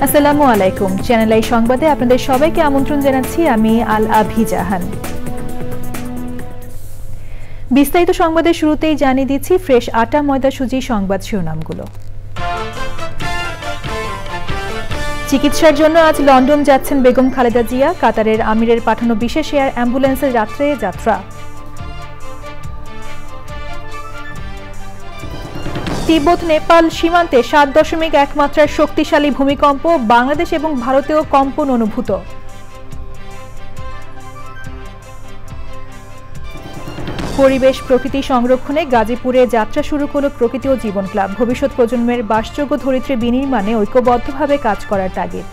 আসসালামু আলাইকুম। Channel I সংবাদে আপনাদের সবাইকে আমন্ত্রণ জানাচ্ছি আমি আল আভি জাহান। বিস্তারিত সংবাদের শুরুতেই জানিয়ে দিচ্ছি ফ্রেশ আটা ময়দা সুজি সংবাদ শিরোনামগুলো। চিকিৎসার জন্য আজ লন্ডন যাচ্ছেন বেগম খালেদা জিয়া। কাতারের আমিরের পাঠানো বিশেষ এয়ার অ্যাম্বুলেন্সের রাত্রে যাত্রা। তিব্বত নেপাল সীমান্তে 7.1 মাত্রার শক্তিশালী ভূমিকম্প, বাংলাদেশ এবং ভারতেও কম্পন অনুভূত। পরিবেশ প্রকৃতি সংরক্ষণে গাজীপুরে যাত্রা শুরু করল প্রকৃতি ও জীবন ক্লাব। ভবিষ্যৎ প্রজন্মের বাসযোগ্য ধরিত্রী বিনির্মাণে ঐক্যবদ্ধভাবে কাজ করার তাগিদ।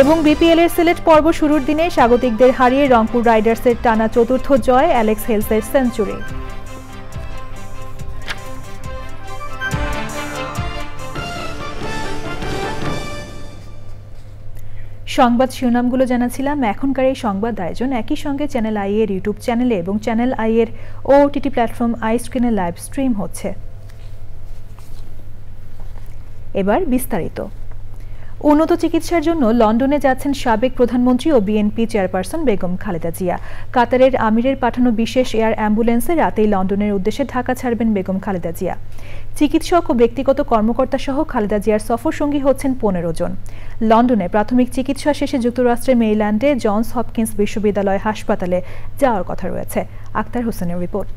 এবং বিপিএল এর সিলেট পর্ব শুরুর দিনে স্বাগতিকদের হারিয়ে রংপুর রাইডার্সের টানা চতুর্থ জয়, অ্যালেক্স হেলসের সেঞ্চুরি। সংবাদ শিরোনামগুলো জানাছিলাম। এখনকার এই সংবাদ আয়োজন একই সঙ্গে চ্যানেল আই এর ইউটিউব চ্যানেলে এবং চ্যানেল আই এর ওটিটি প্ল্যাটফর্ম আই স্ক্রিনে লাইভ স্ট্রিম হচ্ছে। এবার বিস্তারিত। উন্নত চিকিৎসার জন্য লন্ডনে যাচ্ছেন সাবেক প্রধানমন্ত্রী ও বিএনপি চেয়ারপারসন বেগম খালেদা জিয়া। কাতারের আমিরের পাঠানো বিশেষ এয়ার অ্যাম্বুলেন্সে রাতেই লন্ডনের উদ্দেশ্যে ঢাকা ছাড়বেন বেগম খালেদা জিয়া। চিকিৎসক ও ব্যক্তিগত কর্মকর্তা সহ খালেদা জিয়ার সফর সঙ্গী হচ্ছেন 15 জন। লন্ডনে প্রাথমিক চিকিৎসা শেষে যুক্তরাষ্ট্রের মেরিল্যান্ডে জনস হপকিন্স বিশ্ববিদ্যালয় হাসপাতালে যাওয়ার কথা রয়েছে। আক্তার হোসেনের রিপোর্ট।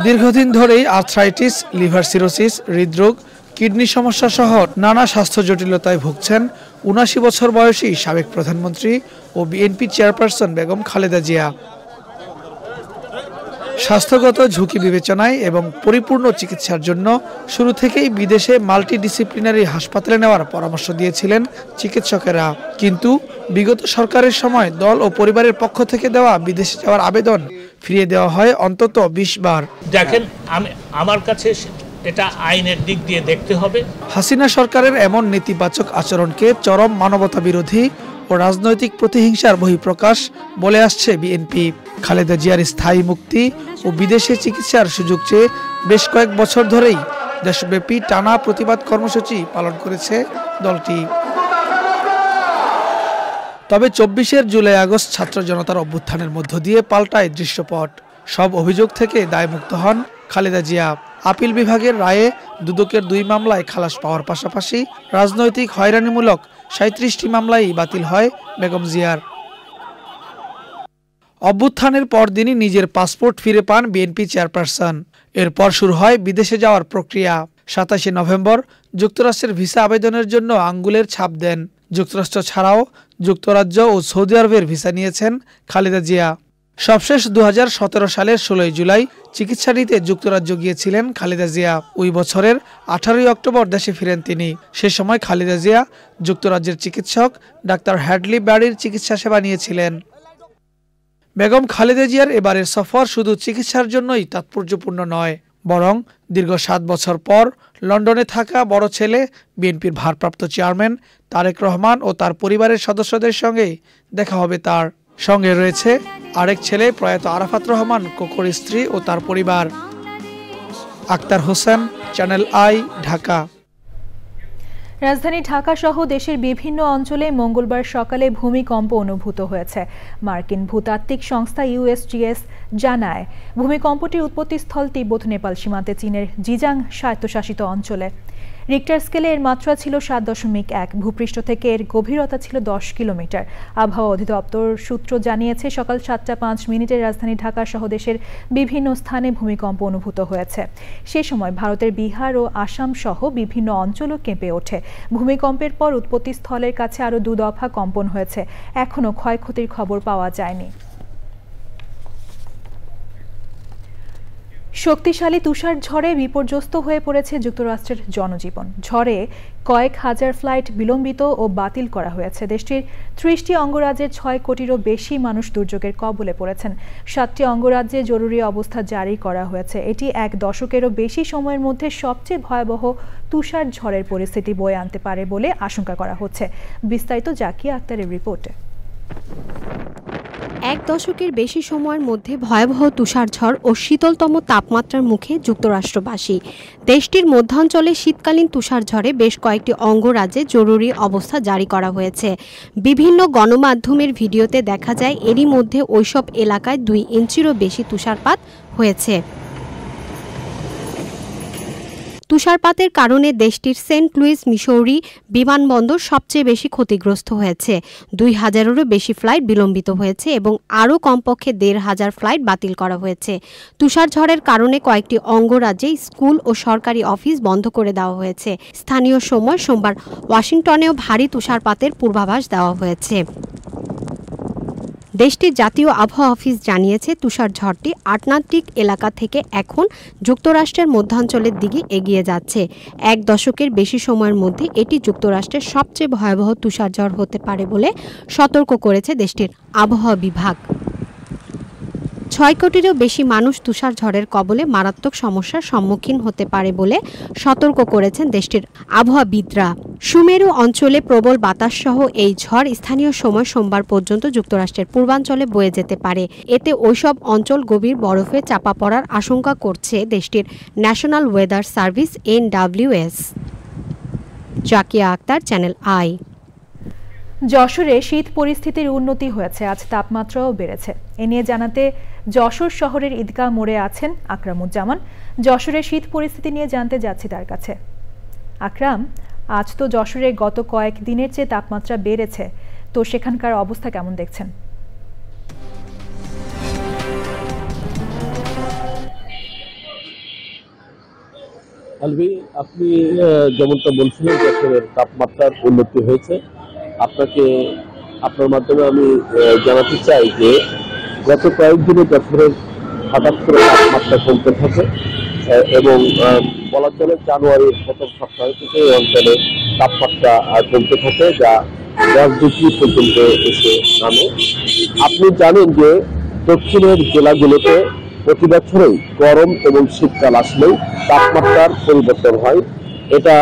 দীর্ঘদিন ধরেই আর্থ্রাইটিস, লিভার সিরোসিস, হৃদরোগ, কিডনি সমস্যা সহ নানা স্বাস্থ্য জটিলতায় ভুগছেন ৭৯ বছর বয়সী সাবেক প্রধানমন্ত্রী ও বিএনপি চেয়ারপারসন বেগম খালেদা জিয়া। স্বাস্থ্যগত ঝুঁকি বিবেচনায় এবং পরিপূর্ণ চিকিৎসার জন্য শুরু থেকেই বিদেশে মাল্টিডিসিপ্লিনারি হাসপাতালে নেওয়ার পরামর্শ দিয়েছিলেন চিকিৎসকেরা। কিন্তু বিগত সরকারের সময় দল ও পরিবারের পক্ষ থেকে দেওয়া বিদেশে যাওয়ার আবেদন ফিরিয়ে দেওয়া হয় অন্তত 20 বার। দেখেন, আমার কাছে এটা আইনের দিক দিয়ে দেখতে হবে। হাসিনা সরকারের এমন নেতিবাচক আচরণকে চরম মানবতা বিরোধী ও রাজনৈতিক প্রতিহিংসার বহিঃপ্রকাশ বলে আসছে বিএনপি। খালেদা জিয়ার স্থায়ী মুক্তি ও বিদেশে চিকিৎসার সুযোগ চেয়ে বেশ কয়েক বছর ধরেই দেশব্যাপী টানা প্রতিবাদ কর্মসূচি পালন করেছে দলটি। তবে 24 জুলাই আগস্ট ছাত্র জনতার অভ্যুত্থানের মধ্য দিয়ে পাল্টায় দৃশ্যপট। সব অভিযোগ থেকে দায়মুক্ত হন খালেদা জিয়া। আপিল বিভাগের রায়ে দুদকের 2 মামলায় খালাস পাওয়ার পাশাপাশি রাজনৈতিক হয়রানিমূলক 37টি মামলাই বাতিল হয় বেগম জিয়ার। অভ্যুত্থানের পরদিনই নিজের পাসপোর্ট ফিরে পান বিএনপি চেয়ারপারসন। এরপর শুরু হয় বিদেশে যাওয়ার প্রক্রিয়া। 27 নভেম্বর যুক্তরাষ্ট্রের ভিসা আবেদনের জন্য আঙ্গুলের ছাপ দেন। যুক্তরাষ্ট্র ছাড়াও যুক্তরাজ্য ও সৌদি আরবের ভিসা নিয়েছেন খালেদা জিয়া। সবশেষ 2017 সালের 16 জুলাই চিকিৎসা নিতে যুক্তরাজ্য গিয়েছিলেন খালেদা জিয়া। ওই বছরের 18 অক্টোবর দেশে ফিরেন তিনি। সে সময় খালেদা জিয়া যুক্তরাজ্যের চিকিৎসক ডাক্তার হ্যাডলি ব্যারির চিকিৎসা সেবা নিয়েছিলেন। বেগম খালেদা জিয়ার এবারের সফর শুধু চিকিৎসার জন্যই তাৎপর্যপূর্ণ নয়, বরং দীর্ঘ 7 বছর পর লন্ডনে থাকা বড় ছেলে বিএনপির ভারপ্রাপ্ত চেয়ারম্যান তারেক রহমান ও তার পরিবারের সদস্যদের সঙ্গে দেখা হবে। তার সঙ্গে রয়েছে আরেক ছেলে প্রয়াত আরাফাত রহমান কোকোর স্ত্রী ও তার পরিবার। Akhtar Hossain, channel I, Dhaka. রাজধানী ঢাকা সহ দেশের বিভিন্ন অঞ্চলে মঙ্গলবার সকালে ভূমিকম্প অনুভূত হয়েছে। মার্কিন ভূতাত্ত্বিক সংস্থা ইউএসজিএস জানায়, ভূমিকম্পটির উৎপত্তিস্থল তিব্বত নেপাল সীমান্তে চীনের জিজাং স্বায়ত্তশাসিত অঞ্চলে। রিক্টার স্কেলে এর মাত্রা ছিল 7.1। ভূপৃষ্ঠ থেকে এর গভীরতা ছিল 10 কিলোমিটার। আবহাওয়া অধিদপ্তর সূত্র জানিয়েছে, সকাল 7:05 রাজধানী ঢাকা সহ দেশের বিভিন্ন স্থানে ভূমিকম্প অনুভূত হয়েছে। সে সময় ভারতের বিহার ও আসাম সহ বিভিন্ন অঞ্চলও কেঁপে ওঠে। ভূমিকম্পের পর উৎপত্তিস্থলের কাছে আরও 2 দফা কম্পন হয়েছে। এখনও ক্ষয়ক্ষতির খবর পাওয়া যায়নি। শক্তিশালী তুষার ঝড়ে বিপর্যস্ত হয়ে পড়েছে যুক্তরাষ্ট্রের জনজীবন। ঝড়ে কয়েক হাজার ফ্লাইট বিলম্বিত ও বাতিল করা হয়েছে। দেশটির 30টি অঙ্গরাজ্যের 6 কোটিরও বেশি মানুষ দুর্যোগের কবলে পড়েছেন। 7টি অঙ্গরাজ্যে জরুরি অবস্থা জারি করা হয়েছে। এটি 1 দশকেরও বেশি সময়ের মধ্যে সবচেয়ে ভয়াবহ তুষার ঝড়ের পরিস্থিতি বয়ে আনতে পারে বলে আশঙ্কা করা হচ্ছে। বিস্তারিত জাকিয়া আক্তারের রিপোর্টে। এক দশকের বেশি সময়ের মধ্যে ভয়াবহ তুষারঝড় ও শীতলতম তাপমাত্রার মুখে যুক্তরাষ্ট্রবাসী। দেশটির মধ্যাঞ্চলে শীতকালীন তুষারঝড়ে বেশ কয়েকটি অঙ্গরাজ্যে জরুরি অবস্থা জারি করা হয়েছে। বিভিন্ন গণমাধ্যমের ভিডিওতে দেখা যায় এরই মধ্যে ওইসব এলাকায় 2 ইঞ্চিরও বেশি তুষারপাত হয়েছে। তুষারপাতের কারণে দেশটির সেন্ট লুইস মিসৌরি বিমানবন্দর সবচেয়ে বেশি ক্ষতিগ্রস্ত হয়েছে। 2000-এরও বেশি ফ্লাইট বিলম্বিত হয়েছে এবং আরও কমপক্ষে 1500 ফ্লাইট বাতিল করা হয়েছে। তুষারঝড়ের কারণে কয়েকটি অঙ্গরাজ্যে স্কুল ও সরকারি অফিস বন্ধ করে দেওয়া হয়েছে। স্থানীয় সময় সোমবার ওয়াশিংটনেও ভারী তুষারপাতের পূর্বাভাস দেওয়া হয়েছে। দেশটির জাতীয় আবহাওয়া অফিস জানিয়েছে তুষারঝড়টি আটলান্টিক এলাকা থেকে এখন যুক্তরাষ্ট্রের মধ্যাঞ্চলের দিকে এগিয়ে যাচ্ছে। এক দশকের বেশি সময়ের মধ্যে এটি যুক্তরাষ্ট্রের সবচেয়ে ভয়াবহ তুষারঝড় হতে পারে বলে সতর্ক করেছে দেশটির আবহাওয়া বিভাগ। 6 কোটিরও বেশি মানুষ তুষারঝড়ের কবলে মারাত্মক সমস্যার সম্মুখীন হতে পারে বলে সতর্ক করেছেন দেশটির আবহাওয়াবিদরা। সুমেরু অঞ্চলে প্রবল বাতাস সহ এই ঝড় স্থানীয় সময় সোমবার পর্যন্ত যুক্তরাষ্ট্রের পূর্বাঞ্চলে বয়ে যেতে পারে। এতে ওইসব অঞ্চল গভীর বরফে চাপা পড়ার আশঙ্কা করছে দেশটির national weather service NWS। Zakia Akhtar, channel I. যশোরে শীত পরিস্থিতির উন্নতি হয়েছে, আজ তাপমাত্রাও বেড়েছে। এ নিয়ে জানাতে যশোর শহরের ঈদগাহ মোড়ে আছেন আকরামুজ্জামান। যশোরের শীত পরিস্থিতি নিয়ে জানতে যাচ্ছি তার কাছে। আকরাম, আজ তো যশোরে গত কয়েক দিনের চেয়ে তাপমাত্রা বেড়েছে, তো সেখানকার অবস্থা কেমন দেখছেন? আলভি, আপনি যেমনটা বলছিলেন যশোরের তাপমাত্রার উন্নতি হয়েছে। আপনার মাধ্যমে আমি জানাতে চাই যে গত কয়েকদিনে যশোরের হঠাৎ করে তাপমাত্রা কমতে থাকে এবং বলা চলে জানুয়ারির প্রথম সপ্তাহ থেকে এই অঞ্চলে তাপমাত্রা কমতে থাকে, যা 10 ডিগ্রি পর্যন্ত এসে নামে। আপনি জানেন যে দক্ষিণের জেলাগুলোতে প্রতি বছরই গরম এবং শীতকাল আসলেই তাপমাত্রার পরিবর্তন হয়। এটা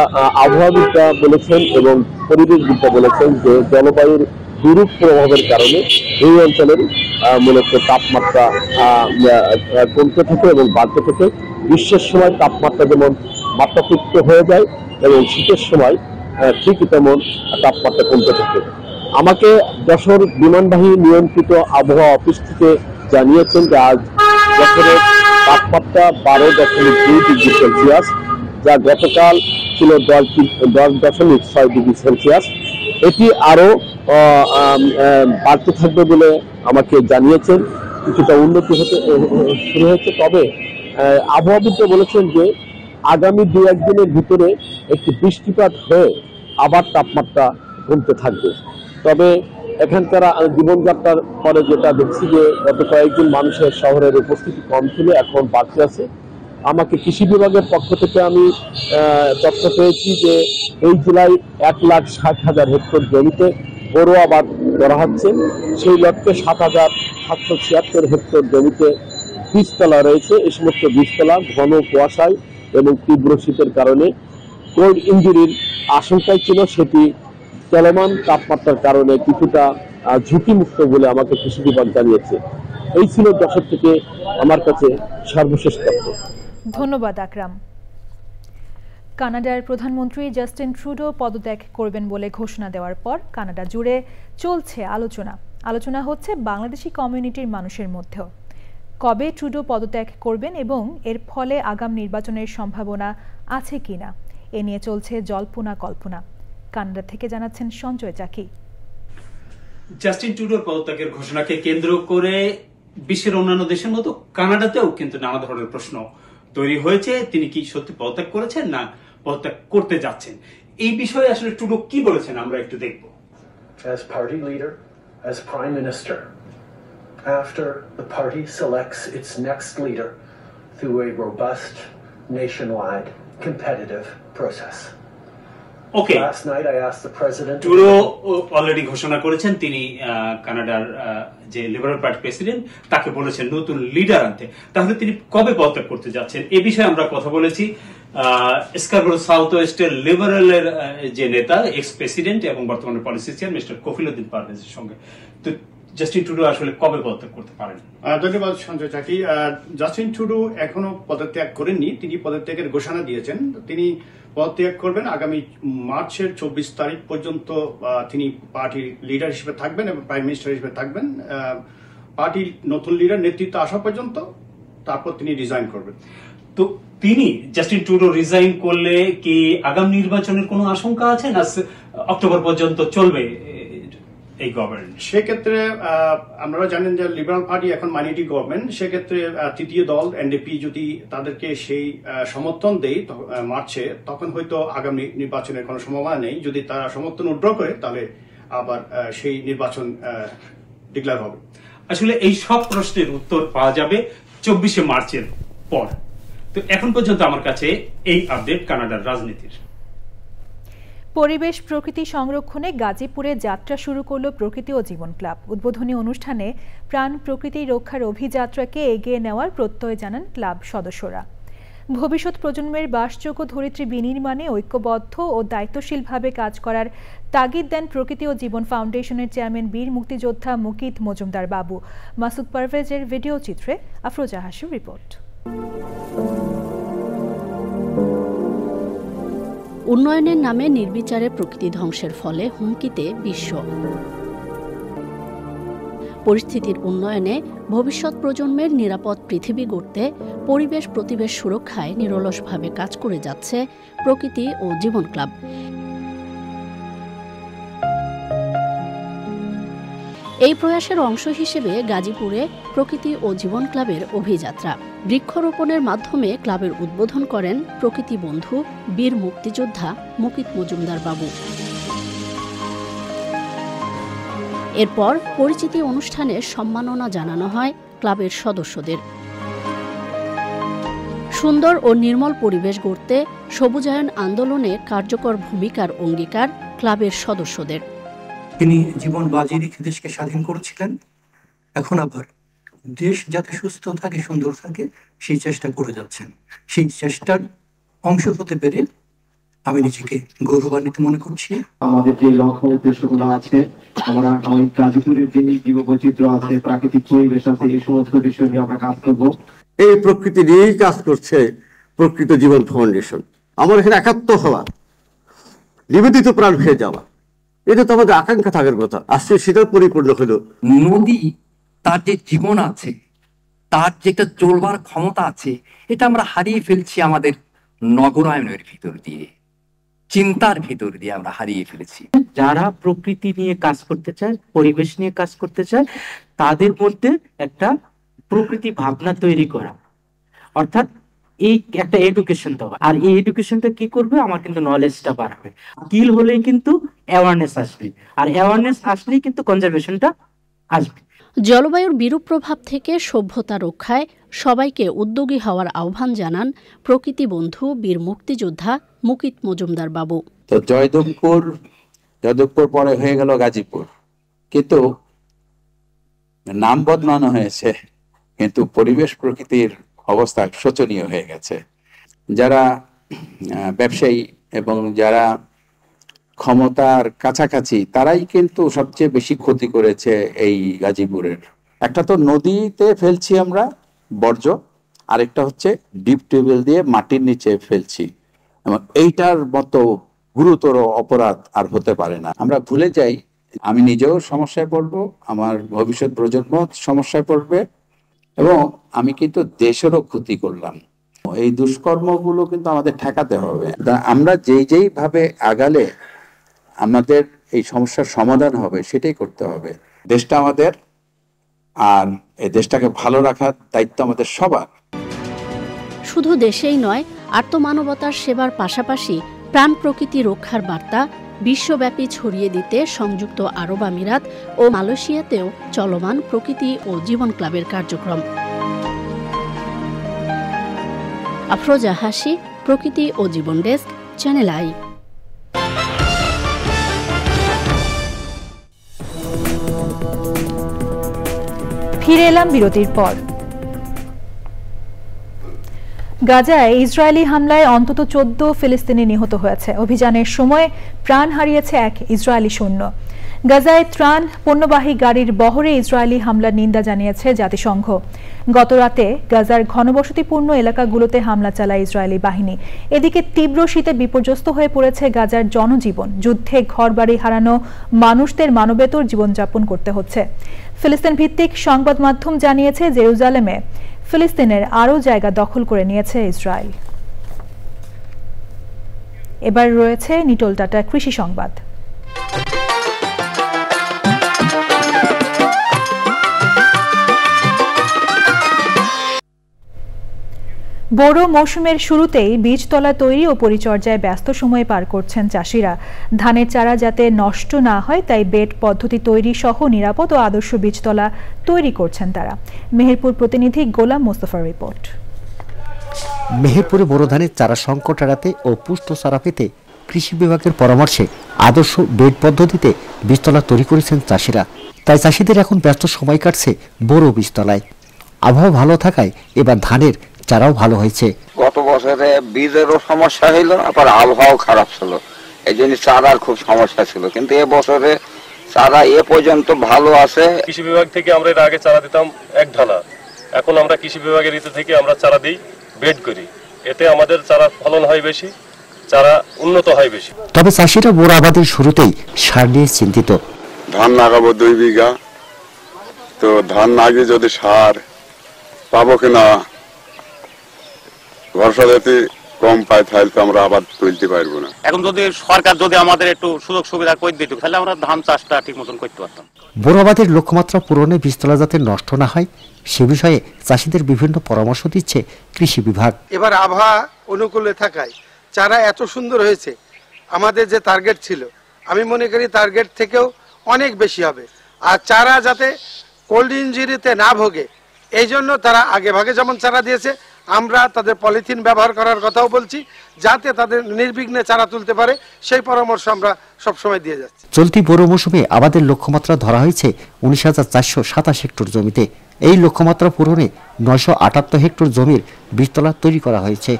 আবহাওয়াবিদরা বলেছেন এবং পরিবেশবিদরা বলেছেন যে জলবায়ুর বিরূপ প্রভাবের কারণে এই অঞ্চলের মূলত তাপমাত্রা কমতে থাকে এবং বাড়তে থাকে। গ্রীষ্মের সময় তাপমাত্রা যেমন মাত্রাতিরিক্ত হয়ে যায় এবং শীতের সময় ঠিকই তেমন তাপমাত্রা কমতে থাকে। আমাকে যশোর বিমানবাহী নিয়ন্ত্রিত আবহাওয়া অফিস থেকে জানিয়েছেন যে আজ যশোরের তাপমাত্রা 12.2 ডিগ্রি সেলসিয়াস, যা গতকাল ছিল 10.6 ডিগ্রি সেলসিয়াস। এটি আরো বাড়তে থাকবে বলে আমাকে জানিয়েছেন। কিছুটা উন্নতি শুরু হয়েছে, তবে আবহাওয়াবিদরা বলেছেন যে আগামী 2-1 দিনের ভিতরে একটি বৃষ্টিপাত হয়ে আবার তাপমাত্রা কমতে থাকবে। তবে এখানকার জীবনযাত্রার পরে যেটা দেখছি যে গত কয়েকদিন মানুষের শহরের উপস্থিতি কম ছিল, এখন বাড়তে আছে। আমাকে কৃষি বিভাগের পক্ষ থেকে আমি তথ্য পেয়েছি যে এই জেলায় 1,60,000 হেক্টর জমিতে বোরো আবাদ করা হচ্ছে। সেই লক্ষ্যে 7,776 হেক্টর জমিতে বীজতলা রয়েছে। এই সমস্ত বীজতলা ঘন কুয়াশায় এবং তীব্র শীতের কারণে কোল্ড ইঞ্জুরির আশঙ্কায় ছিল, সেটি চলমান তাপমাত্রার কারণে কিছুটা ঝুঁকিমুক্ত বলে আমাকে কৃষি বিভাগ জানিয়েছে। এই ছিল যশোর থেকে আমার কাছে সর্বশেষ তথ্য। ধন্যবাদ আকরাম। কানাডার প্রধানমন্ত্রী জাস্টিন ট্রুডো পদত্যাগ করবেন বলে ঘোষণা দেওয়ার পর কানাডা জুড়ে চলছে আলোচনা হচ্ছে বাংলাদেশি কমিউনিটির মানুষের মধ্যেও। কবে ট্রুডো পদত্যাগ করবেন এবং এর ফলে আগাম নির্বাচনের সম্ভাবনা আছে কিনা, এ নিয়ে চলছে জল্পনা কল্পনা। কানাডা থেকে জানাচ্ছেন সঞ্জয় চাকি। জাস্টিন ট্রুডোর পদত্যাগের ঘোষণাকে কেন্দ্র করে বিশ্বের অন্যান্য দেশের মতো কানাডাতেও কিন্তু নানা ধরনের প্রশ্ন তৈরি হয়েছে। তিনি কি সত্যি পদত্যাগ করেছেন না পদত্যাগ করতে যাচ্ছেন, এই বিষয়ে আসলে ট্রুডো কি বলেছেন আমরা একটু দেখব। As party leader, as prime minister, after the party selects its next leader through a robust, nationwide, competitive process. Okay. Last night I asked the president. Trudeau already ঘোষণা করেছেন তিনি কানাডার যে লিবারেল পার্টি প্রেসিডেন্ট তাকে বলেছেন নতুন leader আনতে। তাহলে তিনি কবে পদত্যাগ করতে যাচ্ছেন এ বিষয়ে আমরা কথা বলেছি স্কারবোরো সাউথ ওয়েস্টের লিবারেলের যে নেতা এক্স প্রেসিডেন্ট এবং বর্তমানে পলিসি চেয়ার মিস্টার কফিলউদ্দিন পারভেজের সঙ্গে। তো জাস্টিন ট্রুডো আসলে কবে পদত্যাগ করতে পারেন? ধন্যবাদ সঞ্জয় চাকি। জাস্টিন ট্রুডো এখনো পদত্যাগ করেননি, তিনি পদত্যাগের ঘোষণা দিয়েছেন। তিনি পদত্যাগ করবেন আগামী মার্চের 24 তারিখ পর্যন্ত। তিনি পার্টির লিডার হিসেবে থাকবেন এবং প্রাইম মিনিস্টার হিসেবে থাকবেন পার্টির নতুন লিডার নেতৃত্ব আসা পর্যন্ত, তারপর তিনি রিজাইন করবেন। তো তিনি জাস্টিন ট্রুডো রিজাইন করলে কি আগামী নির্বাচনের কোনো আশঙ্কা আছে, না অক্টোবর পর্যন্ত চলবে এই গভর্নমেন্ট? সেক্ষেত্রে আপনারা জানেন যে লিবারাল পার্টি এখন মাইনরিটি গভর্নমেন্ট, সেক্ষেত্রে তৃতীয় দল এনডিপি যদি তাদেরকে সেই সমর্থন দেয় মার্চে, তখন হয়তো আগামী নির্বাচনের কোনো সম্ভাবনা নেই। যদি তারা সমর্থন উইথড্র করে তাহলে আবার সেই নির্বাচন ডিক্লেয়ার হবে। আসলে এই সব প্রশ্নের উত্তর পাওয়া যাবে 24শে মার্চের পর। তো এখন পর্যন্ত আমার কাছে এই আপডেট কানাডার রাজনীতির। পরিবেশ প্রকৃতি সংরক্ষণে গাজীপুরে যাত্রা শুরু করল প্রকৃতি ও জীবন ক্লাব। উদ্বোধনী অনুষ্ঠানে প্রাণ প্রকৃতি রক্ষার অভিযাত্রাকে এগিয়ে নেওয়ার প্রত্যয় জানান ক্লাব সদস্যরা। ভবিষ্যৎ প্রজন্মের বাসযোগ্য ধরিত্রী বিনির্মাণে ঐক্যবদ্ধ ও দায়িত্বশীলভাবে কাজ করার তাগিদ দেন প্রকৃতি ও জীবন ফাউন্ডেশনের চেয়ারম্যান বীর মুক্তিযোদ্ধা মুকিত মজুমদার বাবু। মাসুদ পারভেজের ভিডিও চিত্রে আফরোজা হাসির রিপোর্ট। উন্নয়নের নামে নির্বিচারে প্রকৃতি ধ্বংসের ফলে হুমকিতে বিশ্ব। পরিস্থিতির উন্নয়নে ভবিষ্যৎ প্রজন্মের নিরাপদ পৃথিবী গড়তে পরিবেশ প্রতিবেশ সুরক্ষায় নিরলসভাবে কাজ করে যাচ্ছে প্রকৃতি ও জীবন ক্লাব। এই প্রয়াসের অংশ হিসেবে গাজীপুরে প্রকৃতি ও জীবন ক্লাবের অভিযাত্রা। বৃক্ষরোপণের মাধ্যমে ক্লাবের উদ্বোধন করেন প্রকৃতি বন্ধু বীর মুক্তিযোদ্ধা মুকিত মজুমদার বাবু। এরপর পরিচিতি অনুষ্ঠানে সম্মাননা জানানো হয় ক্লাবের সদস্যদের। সুন্দর ও নির্মল পরিবেশ গড়তে সবুজায়ন আন্দোলনে কার্যকর ভূমিকার অঙ্গীকার ক্লাবের সদস্যদের। তিনি জীবন বাজি রেখে দেশকে স্বাধীন করেছিলেন, এখন আবার দেশ যাতে সুস্থ থাকে, সুন্দর থাকে, সেই চেষ্টা করে যাচ্ছেন। সেই চেষ্টার অংশ হতে পেরে আমি নিজেকে গৌরবান্বিত মনে করছি। আমাদের যে লক্ষ্য উদ্দেশ্যগুলো আছে, আমরা ওই গাজীপুরের যে জীববৈচিত্র্য আছে, প্রাকৃতিক পরিবেশ আছে, এই সমস্ত বিষয় নিয়ে আমরা কাজ করবো। এই প্রকৃতি নিয়েই কাজ করছে প্রকৃত জীবন ফাউন্ডেশন। আমার এখানে একাত্ম হওয়া, নিবেদিত প্রাণ হয়ে যাওয়া, এটা তো আমাদের আকাঙ্ক্ষা থাকার কথা। আজকে সেটা পরিপূর্ণ হলো। নদী তার যে জীবন আছে, তার যে একটা চলবার ক্ষমতা আছে, এটা আমরা হারিয়ে ফেলছি আমাদের নগরায়নের ভিতর দিয়ে, চিন্তার ভিতর দিয়ে আমরা হারিয়ে ফেলেছি। যারা প্রকৃতি নিয়ে কাজ করতে চায়, পরিবেশ নিয়ে কাজ করতে চায়, তাদের মধ্যে একটা প্রকৃতি ভাবনা তৈরি করা, অর্থাৎ এই একটা এডুকেশন দেওয়া। আর এই এডুকেশনটা কি করবে? আমার কিন্তু নলেজটা বাড়বে। স্কিল হলেই কিন্তু অ্যাওয়ারনেস আসবে, আর অ্যাওয়ারনেস আসলেই কিন্তু কনজারভেশনটা আসবে। জলবায়ুর বিরূপ প্রভাব থেকে সভ্যতা রক্ষায় সবাইকে উদ্যোগী হওয়ার আহ্বান জানান প্রকৃতি বন্ধু বীর মুক্তিযোদ্ধা মুকিত মজুমদার বাবু। তো জয়দেবপুর পরে হয়ে গেল গাজীপুর, কিন্তু নাম বদলানো হয়েছে, কিন্তু পরিবেশ প্রকৃতির অবস্থা শোচনীয় হয়ে গেছে। যারা ব্যবসায়ী এবং যারা ক্ষমতার কাছাকাছি, তারাই কিন্তু সবচেয়ে বেশি ক্ষতি করেছে এই গাজীপুরের। একটা তো নদীতে ফেলছি আমরা বর্জ্য, আরেকটা হচ্ছে ডিপ টিউবওয়েল দিয়ে মাটির নিচে ফেলছি, এবং এইটার মতো গুরুতর অপরাধ আর হতে পারে না। আমরা ভুলে যাই আমি নিজেও সমস্যায় পড়বো, আমার ভবিষ্যৎ প্রজন্ম সমস্যায় পড়বে, এবং আমি কিন্তু দেশেরও ক্ষতি করলাম। এই দুষ্কর্মগুলো কিন্তু আমাদের ঠেকাতে হবে। আমরা যেই ভাবে আগালে আমাদের এই সমস্যার সমাধান হবে, সেটাই করতে হবে। দেশটা আমাদের, আর এই দেশটাকে ভালো রাখার দায়িত্ব আমাদের সবার। শুধু দেশেই নয়, আত্মমানবতার সেবার পাশাপাশি প্রাণ প্রকৃতি রক্ষার বার্তা বিশ্বব্যাপী ছড়িয়ে দিতে সংযুক্ত আরব আমিরাত ও মালয়েশিয়াতেও চলমান প্রকৃতি ও জীবন ক্লাবের কার্যক্রম। আফরোজা হাসি, প্রকৃতি ও জীবন ডেস্ক, চ্যানেল আই। ফিরে এলাম বিরতির পর। গাজায় ইসরায়েলি হামলায় অন্তত 14 ফিলিস্তিনি নিহত হয়েছে। অভিযানের সময় প্রাণ হারিয়েছে এক ইসরায়েলি সৈন্য। গাজায় ত্রাণ পণ্যবাহী গাড়ির বহরে ইসরায়েলি হামলার নিন্দা জানিয়েছে জাতিসংঘ। গতরাতে গাজার ঘনবসতিপূর্ণ এলাকাগুলোতে হামলা চালায় ইসরায়েলি বাহিনী। এদিকে তীব্র শীতে বিপর্যস্ত হয়ে পড়েছে গাজার জনজীবন। যুদ্ধে ঘরবাড়ি হারানো মানুষদের মানবেতর জীবনযাপন করতে হচ্ছে। ফিলিস্তিন ভিত্তিক সংবাদ মাধ্যম জানিয়েছে জেরুজালেমে ফিলিস্তিনের আরও জায়গা দখল করে নিয়েছে ইসরায়েল। এবার রয়েছে নিটোল টাটা কৃষি সংবাদ। বোরো মৌসুমের শুরুতেই বীজতলা তৈরি ও পরিচর্যায় ব্যস্ত সময় পার করছেন চাষিরা। ধানের চারা যাতে নষ্ট না হয় তাই বেড পদ্ধতি তৈরি সহ নিরাপদ ও আদর্শ বীজতলা তৈরি করছেন তারা। মেহেরপুর প্রতিনিধি গোলাম মোস্তফার রিপোর্ট। মেহেরপুরে বোরো ধানের চারা সংকট এড়াতে ও পুষ্ট চারা পেতে কৃষি বিভাগের পরামর্শে আদর্শ বেড পদ্ধতিতে বীজতলা তৈরি করেছেন চাষিরা। তাই চাষিদের এখন ব্যস্ত সময় কাটছে বোরো বীজতলায়। আবহাওয়া ভালো থাকায় এবার ধানের চারাও ভালো হয়েছে। গত বছরে বীজেরও সমস্যা হইল, আবার আবহাওয়া খারাপ ছিল, এই জন্য চারার খুব সমস্যা ছিল। কিন্তু এবছরে চারা এ পর্যন্ত ভালো আছে। কৃষি বিভাগ থেকে আমরা এর আগে চারা দিতাম এক ঢালা, এখন আমরা কৃষি বিভাগের ইতে থেকে আমরা চারা দিই বেড করি। এতে আমাদের চারা ফলন হয় বেশি, চারা উন্নত হয় বেশি। তবে চাষিরা বোরো আবাদের শুরুতেই সার নিয়ে চিন্তিত। ধান লাগাবো 2 বিঘা, তো ধান আগে যদি সার পাবো কিনা, ভরসা যদি কম পাই তাহলে তো আমরা আবার তুলতে পারবো না। এখন যদি সরকার যদি আমাদের একটু সুযোগ সুবিধা করে দিত তাহলে আমরা ধান চাষটা ঠিক মতন করতে পারতাম। বোরো আবাদের লক্ষ্যমাত্রা পূরণে বীজতলা যাতে নষ্ট না হয় সে বিষয়ে চাষিদের বিভিন্ন পরামর্শ দিচ্ছে কৃষি বিভাগ। এবার আবহাওয়া অনুকূলে থাকায় চারা এত সুন্দর হয়েছে, আমাদের যে টার্গেট ছিল আমি মনে করি টার্গেট থেকেও অনেক বেশি হবে। আর চারা যাতে কোল্ড ইঞ্জুরিতে না ভোগে এই জন্য তারা আগে ভাগে যেমন চারা দিয়েছে, আমরা তাদের পলিথিন ব্যবহার করার কথাও বলছি, যাতে তাদের নির্বিঘ্নে চারা তুলতে পারে সেই পরামর্শ আমরা সবসময় দিয়ে যাচ্ছি। চলতি বোরো মৌসুমে আবাদের লক্ষ্যমাত্রা ধরা হয়েছে 19,427 হেক্টর জমিতে। এই লক্ষ্যমাত্রা পূরণে 978 হেক্টর জমির বীজতলা তৈরি করা হয়েছে।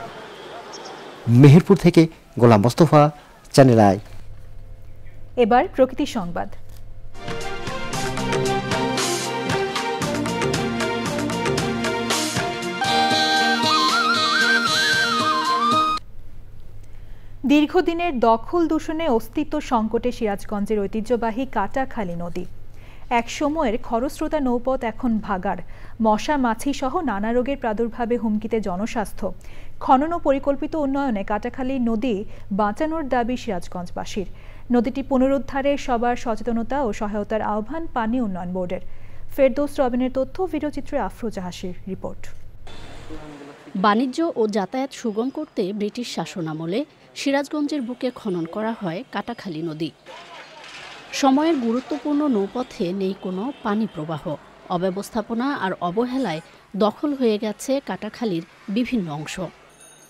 মেহেরপুর থেকে গোলাম মোস্তফা, চ্যানেল আই। এবার প্রকৃতি সংবাদ। দীর্ঘদিনের দখল দূষণে অস্তিত্ব সংকটে সিরাজগঞ্জের ঐতিহ্যবাহী কাটাখালী নদী। এক সময়ের খরস্রোতা নৌপথ এখন ভাগাড়। মশা মাছি সহ নানা রোগের প্রাদুর্ভাবে হুমকিতে জনস্বাস্থ্য। খনন ও পরিকল্পিত উন্নয়নে কাটাখালী নদী বাঁচানোর দাবি সিরাজগঞ্জবাসীর। নদীটি পুনরুদ্ধারে সবার সচেতনতা ও সহায়তার আহ্বান পানি উন্নয়ন বোর্ডের। ফেরদৌস রবিনের তথ্য, ভিডিওচিত্রে আফরোজা হাসির রিপোর্ট। বাণিজ্য ও যাতায়াত সুগম করতে ব্রিটিশ শাসনামলে সিরাজগঞ্জের বুকে খনন করা হয় কাটাখালী নদী। সময়ের গুরুত্বপূর্ণ নৌপথে নেই কোনো পানি প্রবাহ। অব্যবস্থাপনা আর অবহেলায় দখল হয়ে গেছে কাটাখালীর বিভিন্ন অংশ।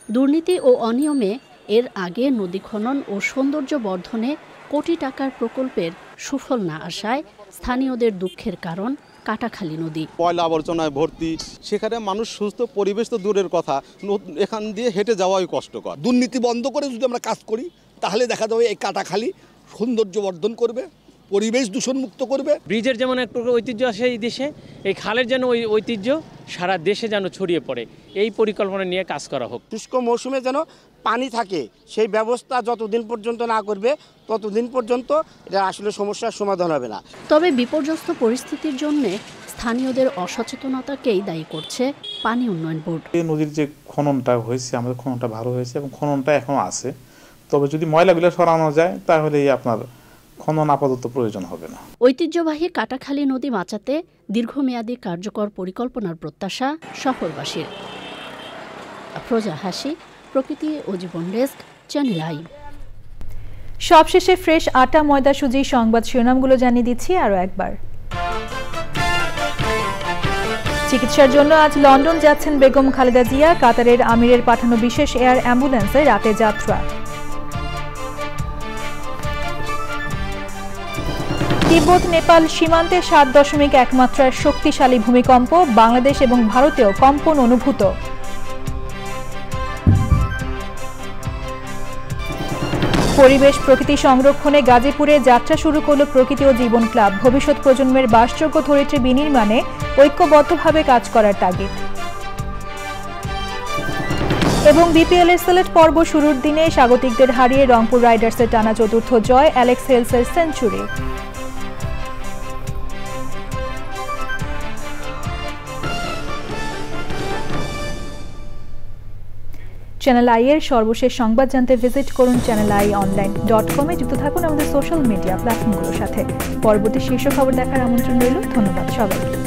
দুর্নীতি ও অনিয়মে এর আগে নদী খনন ও সৌন্দর্য বর্ধনে কোটি টাকার প্রকল্পের সুফল না আসায় স্থানীয়দের দুঃখের কারণ কাটাখালী নদী। পয়লা আবর্জনায় ভর্তি, সেখানে মানুষ সুস্থ পরিবেশ তো দূরের কথা, এখান দিয়ে হেঁটে যাওয়াই কষ্টকর। দুর্নীতি বন্ধ করে যদি আমরা কাজ করি তাহলে দেখা যাবে এই কাটাখালী সৌন্দর্য বর্ধন করবে, পরিবেশ দূষণ মুক্ত করবে। ব্রিজের যেমন এক প্রকার ঐতিহ্য আছে এই দেশে, এই খালের যেন ওই ঐতিহ্য সারা দেশে যেন ছড়িয়ে পড়ে, এই পরিকল্পনা নিয়ে কাজ করা হোক। শুষ্ক মৌসুমে যেন পানি থাকে সেই ব্যবস্থা যতদিন পর্যন্ত না করবে ততদিন পর্যন্ত এটা আসলে সমস্যার সমাধান হবে না। তবে বিপর্যস্ত পরিস্থিতির জন্য স্থানীয়দের অসচেতনতাকেই দায়ী করছে পানি উন্নয়ন বোর্ড। এই নদীর যে খননটা হয়েছে, আমাদের খননটা ভালো হয়েছে এবং খননটা এখনো আছে। তবে যদি ময়লাগুলো সরানো যায় তাহলে আপনার খনন আপাতত প্রয়োজন হবে না। ঐতিহ্যবাহী কাটাখালী নদী বাঁচাতে দীর্ঘমেয়াদী কার্যকর পরিকল্পনার প্রত্যাশা শহরবাসীর। আফরোজা হাসি, প্রকৃতি ও জীবন ডেস্ক, চ্যানেল আই। সবশেষে ফ্রেশ আটা ময়দা সুজি সংবাদ শিরোনামগুলো জানিয়ে দিচ্ছি আরও একবার। চিকিৎসার জন্য আজ লন্ডন যাচ্ছেন বেগম খালেদা জিয়া। কাতারের আমিরের পাঠানো বিশেষ এয়ার অ্যাম্বুলেন্সে রাতে যাত্রা। তিব্বত নেপাল সীমান্তে 7.1 মাত্রার শক্তিশালী ভূমিকম্প। বাংলাদেশ এবং ভারতেও কম্পন অনুভূত। পরিবেশ প্রকৃতি সংরক্ষণে গাজীপুরে যাত্রা শুরু করলো প্রকৃতি ও জীবন ক্লাব। ভবিষ্যৎ প্রজন্মের বাসযোগ্য ধরিত্রী বিনির্মাণে ঐক্যবদ্ধভাবে কাজ করার তাগিদ। এবং বিপিএল এর সিলেট পর্ব শুরুর দিনে স্বাগতিকদের হারিয়ে রংপুর রাইডার্সের টানা চতুর্থ জয়, অ্যালেক্স হেলসের সেঞ্চুরি। চ্যানেল আই এর সর্বশেষ সংবাদ জানতে ভিজিট করুন channelionline.com এ। যুক্ত থাকুন আমাদের সোশ্যাল মিডিয়া প্ল্যাটফর্মগুলোর সাথে। পরবর্তী শীর্ষ খবর দেখার আমন্ত্রণ রইল। ধন্যবাদ সবাইকে।